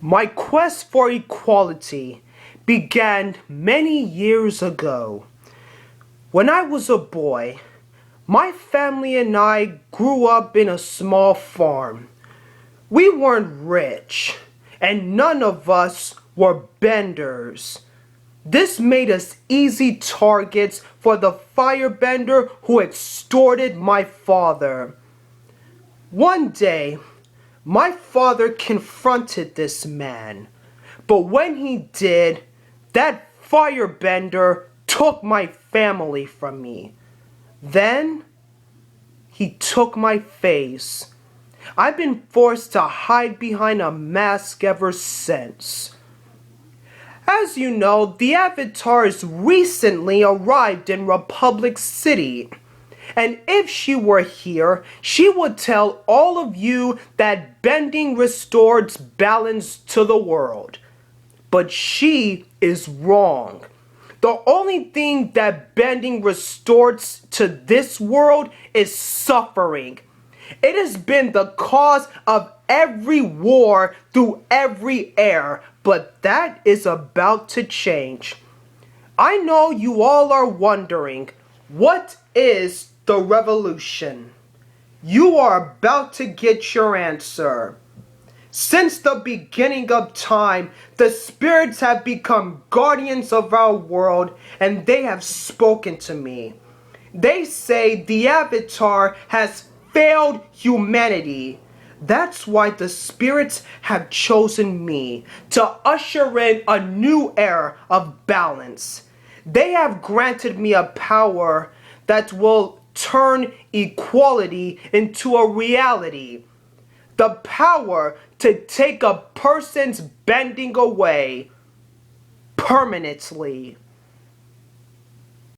My quest for equality began many years ago. When I was a boy, my family and I grew up in a small farm. We weren't rich, and none of us were benders. This made us easy targets for the firebender who extorted my father. One day, my father confronted this man, but when he did, that firebender took my family from me. Then, he took my face. I've been forced to hide behind a mask ever since. As you know, the Avatars recently arrived in Republic City. And if she were here, she would tell all of you that bending restores balance to the world. But she is wrong. The only thing that bending restores to this world is suffering. It has been the cause of every war through every era, but that is about to change. I know you all are wondering, what is the revolution? You are about to get your answer. Since the beginning of time, the spirits have become guardians of our world, and they have spoken to me. They say the Avatar has failed humanity. That's why the spirits have chosen me to usher in a new era of balance. They have granted me a power that will turn equality into a reality. The power to take a person's bending away permanently.